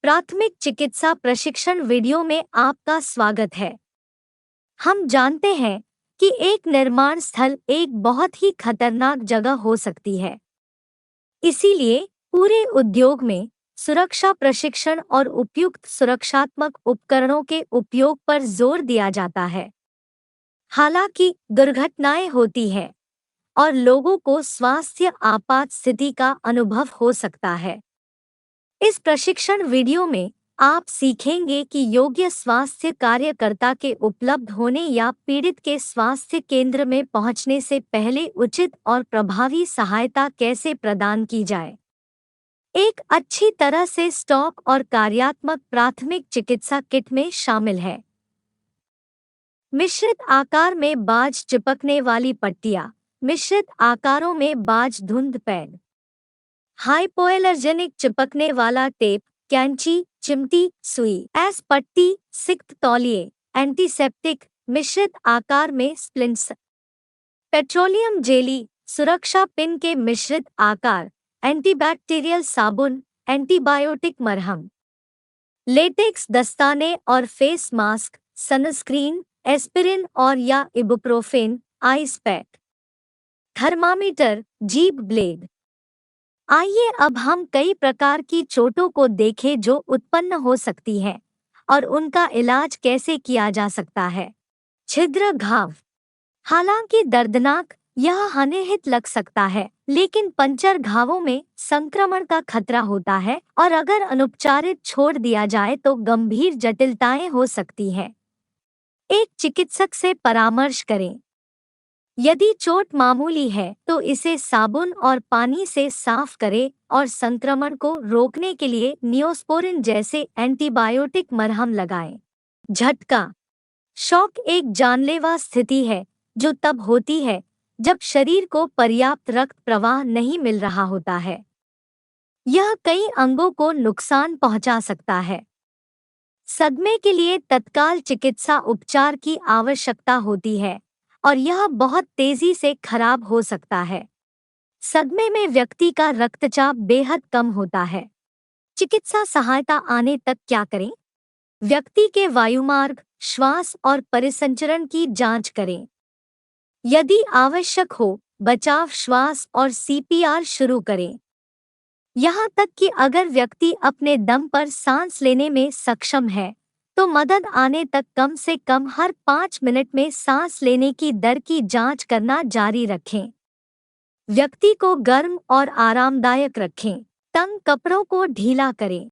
प्राथमिक चिकित्सा प्रशिक्षण वीडियो में आपका स्वागत है। हम जानते हैं कि एक निर्माण स्थल एक बहुत ही खतरनाक जगह हो सकती है। इसीलिए पूरे उद्योग में सुरक्षा प्रशिक्षण और उपयुक्त सुरक्षात्मक उपकरणों के उपयोग पर जोर दिया जाता है। हालांकि दुर्घटनाएं होती हैं और लोगों को स्वास्थ्य आपात स्थिति का अनुभव हो सकता है। इस प्रशिक्षण वीडियो में आप सीखेंगे कि योग्य स्वास्थ्य कार्यकर्ता के उपलब्ध होने या पीड़ित के स्वास्थ्य केंद्र में पहुंचने से पहले उचित और प्रभावी सहायता कैसे प्रदान की जाए। एक अच्छी तरह से स्टॉक और कार्यात्मक प्राथमिक चिकित्सा किट में शामिल है। मिश्रित आकार में बाज चिपकने वाली पट्टियां, मिश्रित आकारों में बाज धुंध पैड, हाइपोएलर्जेनिक चिपकने वाला टेप, कैंची, चिमटी, सुई, एस पट्टी, सिक्त तौलिए, एंटीसेप्टिक, मिश्रित आकार में स्प्लिंट्स, पेट्रोलियम जेली, सुरक्षा पिन के मिश्रित आकार, एंटीबैक्टीरियल साबुन, एंटीबायोटिक मरहम, लेटेक्स दस्ताने और फेस मास्क, सनस्क्रीन, एस्पिरिन और या इबुप्रोफेन, आइस पैक, थर्मामीटर, जीभ ब्लेड। आइए अब हम कई प्रकार की चोटों को देखें जो उत्पन्न हो सकती हैं और उनका इलाज कैसे किया जा सकता है। छिद्र घाव। हालांकि दर्दनाक यह हानिरहित लग सकता है, लेकिन पंचर घावों में संक्रमण का खतरा होता है और अगर अनुपचारित छोड़ दिया जाए तो गंभीर जटिलताएं हो सकती हैं। एक चिकित्सक से परामर्श करें। यदि चोट मामूली है तो इसे साबुन और पानी से साफ करें और संक्रमण को रोकने के लिए नियोस्पोरिन जैसे एंटीबायोटिक मरहम लगाएं। झटका। शॉक एक जानलेवा स्थिति है जो तब होती है जब शरीर को पर्याप्त रक्त प्रवाह नहीं मिल रहा होता है। यह कई अंगों को नुकसान पहुंचा सकता है। सदमे के लिए तत्काल चिकित्सा उपचार की आवश्यकता होती है और यह बहुत तेजी से खराब हो सकता है। सदमे में व्यक्ति का रक्तचाप बेहद कम होता है। चिकित्सा सहायता आने तक क्या करें? व्यक्ति के वायुमार्ग, श्वास और परिसंचरण की जांच करें। यदि आवश्यक हो, बचाव श्वास और सीपीआर शुरू करें। यहाँ तक कि अगर व्यक्ति अपने दम पर सांस लेने में सक्षम है तो मदद आने तक कम से कम हर 5 मिनट में सांस लेने की दर की जांच करना जारी रखें। व्यक्ति को गर्म और आरामदायक रखें। तंग कपड़ों को ढीला करें।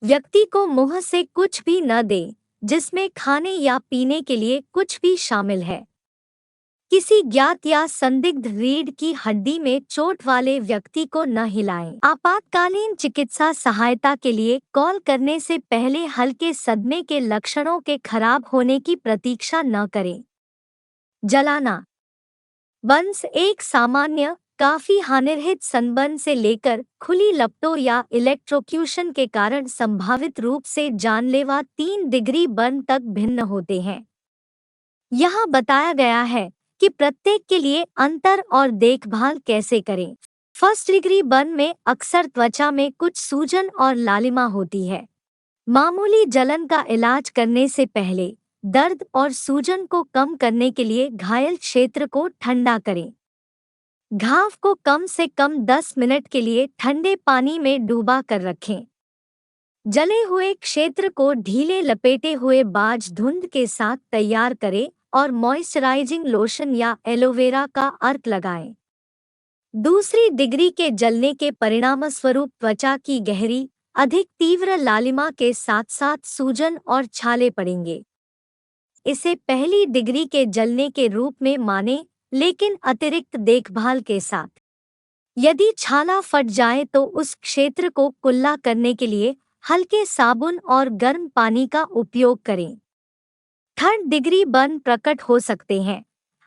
व्यक्ति को मुंह से कुछ भी न दें जिसमें खाने या पीने के लिए कुछ भी शामिल है। किसी ज्ञात या संदिग्ध रीढ़ की हड्डी में चोट वाले व्यक्ति को न हिलाएं। आपातकालीन चिकित्सा सहायता के लिए कॉल करने से पहले हल्के सदमे के लक्षणों के खराब होने की प्रतीक्षा न करें। जलाना। बर्न्स एक सामान्य, काफी हानिरहित सनबर्न से लेकर खुली लपटों या इलेक्ट्रोक्यूशन के कारण संभावित रूप से जानलेवा 3 डिग्री बर्न तक भिन्न होते हैं। यहाँ बताया गया है कि प्रत्येक के लिए अंतर और देखभाल कैसे करें। फर्स्ट डिग्री बर्न में अक्सर त्वचा में कुछ सूजन और लालिमा होती है। मामूली जलन का इलाज करने से पहले दर्द और सूजन को कम करने के लिए घायल क्षेत्र को ठंडा करें। घाव को कम से कम 10 मिनट के लिए ठंडे पानी में डूबा कर रखें। जले हुए क्षेत्र को ढीले लपेटे हुए बाज धुंध के साथ तैयार करें और मॉइस्चराइजिंग लोशन या एलोवेरा का अर्क लगाएं। दूसरी डिग्री के जलने के परिणामस्वरूप त्वचा की गहरी, अधिक तीव्र लालिमा के साथ साथ सूजन और छाले पड़ेंगे। इसे पहली डिग्री के जलने के रूप में मानें, लेकिन अतिरिक्त देखभाल के साथ। यदि छाला फट जाए तो उस क्षेत्र को कुल्ला करने के लिए हल्के साबुन और गर्म पानी का उपयोग करें। थर्ड डिग्री बर्न प्रकट हो सकते हैं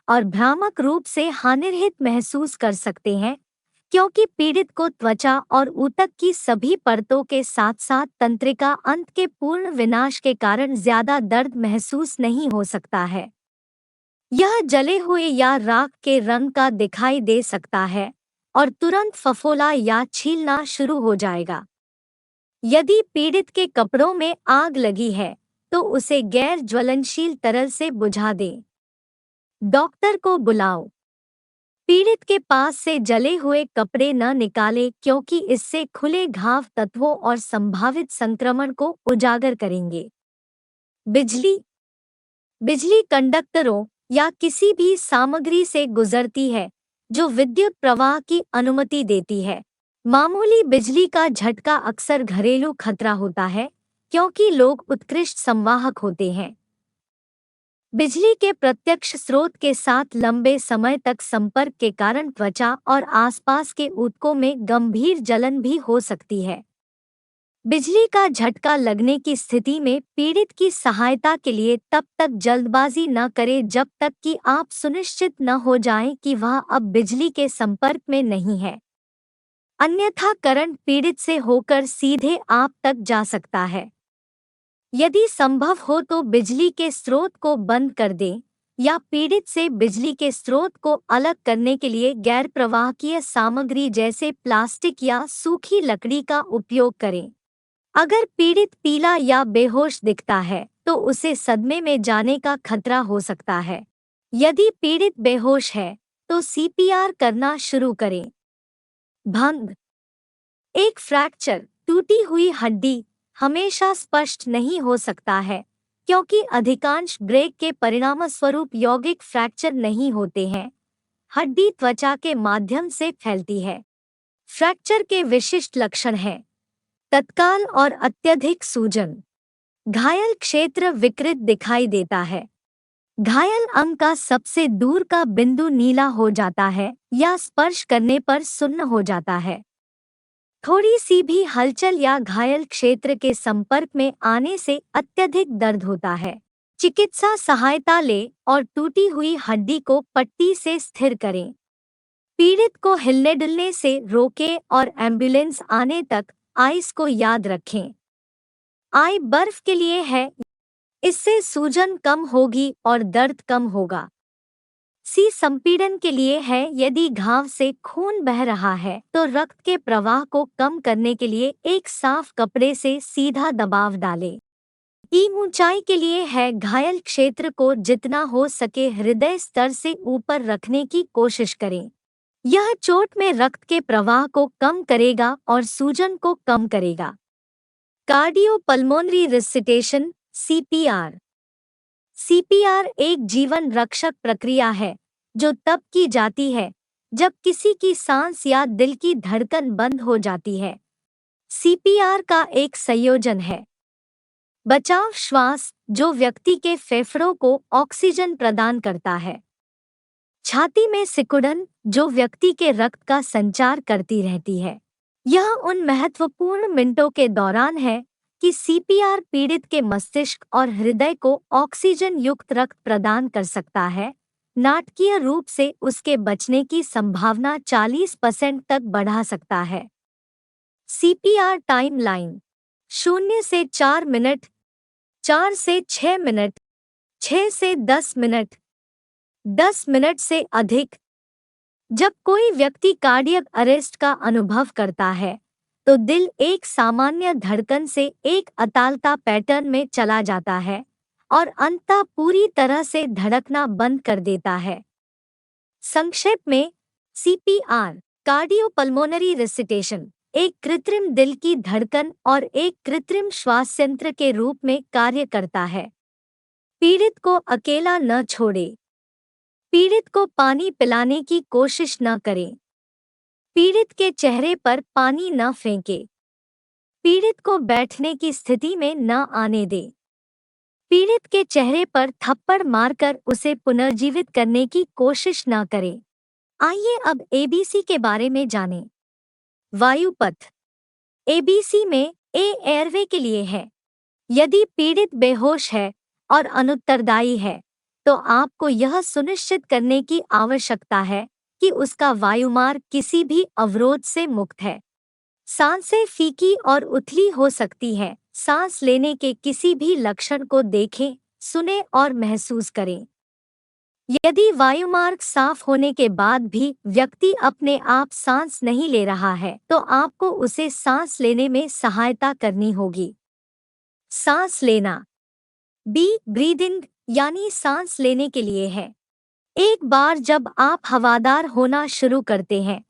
और भ्रामक रूप से हानिरहित महसूस कर सकते हैं क्योंकि पीड़ित को त्वचा और ऊतक की सभी परतों के साथ साथ तंत्रिका अंत के पूर्ण विनाश के कारण ज्यादा दर्द महसूस नहीं हो सकता है। यह जले हुए या राख के रंग का दिखाई दे सकता है और तुरंत फफोला या छीलना शुरू हो जाएगा। यदि पीड़ित के कपड़ों में आग लगी है तो उसे गैर ज्वलनशील तरल से बुझा दें। डॉक्टर को बुलाओ। पीड़ित के पास से जले हुए कपड़े न निकालें क्योंकि इससे खुले घाव तत्वों और संभावित संक्रमण को उजागर करेंगे। बिजली बिजली कंडक्टरों या किसी भी सामग्री से गुजरती है जो विद्युत प्रवाह की अनुमति देती है। मामूली बिजली का झटका अक्सर घरेलू खतरा होता है क्योंकि लोग उत्कृष्ट संवाहक होते हैं। बिजली के प्रत्यक्ष स्रोत के साथ लंबे समय तक संपर्क के कारण त्वचा और आसपास के ऊतकों में गंभीर जलन भी हो सकती है। बिजली का झटका लगने की स्थिति में पीड़ित की सहायता के लिए तब तक जल्दबाजी न करें जब तक कि आप सुनिश्चित न हो जाएं कि वह अब बिजली के संपर्क में नहीं है। अन्यथा करंट पीड़ित से होकर सीधे आप तक जा सकता है। यदि संभव हो तो बिजली के स्रोत को बंद कर दें या पीड़ित से बिजली के स्रोत को अलग करने के लिए गैर प्रवाहकीय सामग्री जैसे प्लास्टिक या सूखी लकड़ी का उपयोग करें। अगर पीड़ित पीला या बेहोश दिखता है तो उसे सदमे में जाने का खतरा हो सकता है। यदि पीड़ित बेहोश है तो सीपीआर करना शुरू करें। भंग एक फ्रैक्चर, टूटी हुई हड्डी हमेशा स्पष्ट नहीं हो सकता है क्योंकि अधिकांश ब्रेक के परिणामस्वरूप यौगिक फ्रैक्चर नहीं होते हैं। हड्डी त्वचा के माध्यम से फैलती है। फ्रैक्चर के विशिष्ट लक्षण हैं तत्काल और अत्यधिक सूजन। घायल क्षेत्र विकृत दिखाई देता है। घायल अंग का सबसे दूर का बिंदु नीला हो जाता है या स्पर्श करने पर सुन्न हो जाता है। थोड़ी सी भी हलचल या घायल क्षेत्र के संपर्क में आने से अत्यधिक दर्द होता है। चिकित्सा सहायता लें और टूटी हुई हड्डी को पट्टी से स्थिर करें। पीड़ित को हिलने डुलने से रोकें और एम्बुलेंस आने तक आइस को याद रखें। आई बर्फ के लिए है, इससे सूजन कम होगी और दर्द कम होगा। सी संपीड़न के लिए है, यदि घाव से खून बह रहा है तो रक्त के प्रवाह को कम करने के लिए एक साफ कपड़े से सीधा दबाव डालें। ई ऊंचाई के लिए है, घायल क्षेत्र को जितना हो सके हृदय स्तर से ऊपर रखने की कोशिश करें। यह चोट में रक्त के प्रवाह को कम करेगा और सूजन को कम करेगा। Cardiopulmonary resuscitation CPR. सीपीआर एक जीवन रक्षक प्रक्रिया है जो तब की जाती है जब किसी की सांस या दिल की धड़कन बंद हो जाती है। सीपीआर का एक संयोजन है बचाव श्वास जो व्यक्ति के फेफड़ों को ऑक्सीजन प्रदान करता है, छाती में सिकुड़न जो व्यक्ति के रक्त का संचार करती रहती है। यह उन महत्वपूर्ण मिनटों के दौरान है कि सीपीआर पीड़ित के मस्तिष्क और हृदय को ऑक्सीजन युक्त रक्त प्रदान कर सकता है। नाटकीय रूप से उसके बचने की संभावना 40% तक बढ़ा सकता है। सीपीआर टाइमलाइन 0 से 4 मिनट, 4 से 6 मिनट, 6 से 10 मिनट, 10 मिनट से अधिक। जब कोई व्यक्ति कार्डियक अरेस्ट का अनुभव करता है तो दिल एक सामान्य धड़कन से एक अतालता पैटर्न में चला जाता है और अंततः पूरी तरह से धड़कना बंद कर देता है। संक्षेप में, सीपीआर कार्डियोपल्मोनरी रिससिटेशन एक कृत्रिम दिल की धड़कन और एक कृत्रिम श्वास यंत्र के रूप में कार्य करता है। पीड़ित को अकेला न छोड़े। पीड़ित को पानी पिलाने की कोशिश न करें। पीड़ित के चेहरे पर पानी न फेंकें। पीड़ित को बैठने की स्थिति में न आने दें। पीड़ित के चेहरे पर थप्पड़ मारकर उसे पुनर्जीवित करने की कोशिश न करें। आइए अब एबीसी के बारे में जानें। वायुपथ। एबीसी में ए एयरवे के लिए है। यदि पीड़ित बेहोश है और अनुत्तरदायी है तो आपको यह सुनिश्चित करने की आवश्यकता है कि उसका वायुमार्ग किसी भी अवरोध से मुक्त है। सांसें फीकी और उथली हो सकती हैं। सांस लेने के किसी भी लक्षण को देखें, सुनें और महसूस करें। यदि वायुमार्ग साफ होने के बाद भी व्यक्ति अपने आप सांस नहीं ले रहा है, तो आपको उसे सांस लेने में सहायता करनी होगी। सांस लेना। बी ब्रीदिंग यानी सांस लेने के लिए है। एक बार जब आप हवादार होना शुरू करते हैं,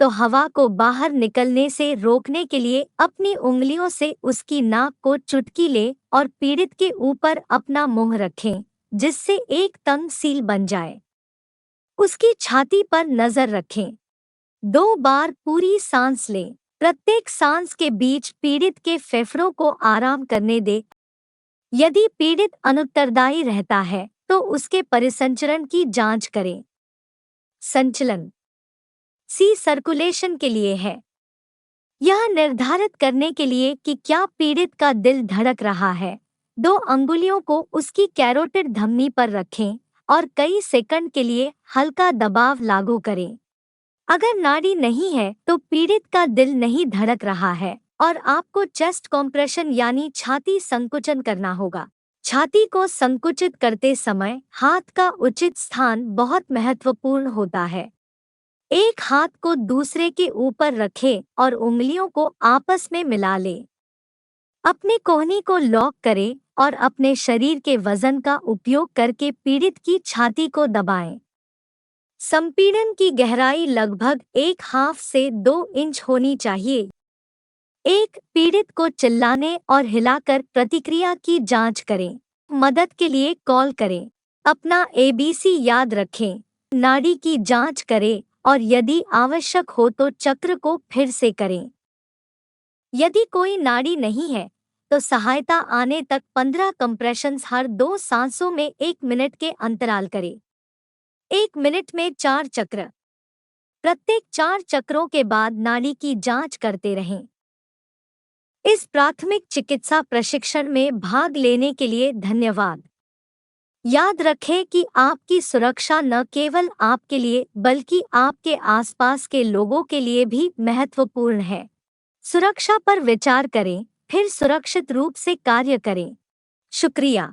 तो हवा को बाहर निकलने से रोकने के लिए अपनी उंगलियों से उसकी नाक को चुटकी लें और पीड़ित के ऊपर अपना मुंह रखें, जिससे एक तंग सील बन जाए। उसकी छाती पर नजर रखें। 2 बार पूरी सांस लें। प्रत्येक सांस के बीच पीड़ित के फेफड़ों को आराम करने दें। यदि पीड़ित अनुत्तरदायी रहता है, तो उसके परिसंचरण की जांच करें। संचलन। सी सर्कुलेशन के लिए है। यह निर्धारित करने के लिए कि क्या पीड़ित का दिल धड़क रहा है। 2 अंगुलियों को उसकी कैरोटिड धमनी पर रखें और कई सेकंड के लिए हल्का दबाव लागू करें। अगर नाड़ी नहीं है, तो पीड़ित का दिल नहीं धड़क रहा है और आपको चेस्ट कॉम्प्रेशन यानी छाती संकुचन करना होगा। छाती को संकुचित करते समय हाथ का उचित स्थान बहुत महत्वपूर्ण होता है। एक हाथ को दूसरे के ऊपर रखें और उंगलियों को आपस में मिला लें। अपने कोहनी को लॉक करें और अपने शरीर के वजन का उपयोग करके पीड़ित की छाती को दबाएं। संपीड़न की गहराई लगभग 1/2 से 2 इंच होनी चाहिए। पीड़ित को चिल्लाने और हिलाकर प्रतिक्रिया की जांच करें। मदद के लिए कॉल करें। अपना ABC याद रखें। नाड़ी की जांच करें और यदि आवश्यक हो तो चक्र को फिर से करें। यदि कोई नाड़ी नहीं है, तो सहायता आने तक 15 कंप्रेशंस हर 2 सांसों में 1 मिनट के अंतराल करें। 1 मिनट में 4 चक्र। प्रत्येक 4 चक्रों के बाद नाड़ी की जांच करते रहें। इस प्राथमिक चिकित्सा प्रशिक्षण में भाग लेने के लिए धन्यवाद। याद रखें कि आपकी सुरक्षा न केवल आपके लिए बल्कि आपके आसपास के लोगों के लिए भी महत्वपूर्ण है। सुरक्षा पर विचार करें, फिर सुरक्षित रूप से कार्य करें। शुक्रिया।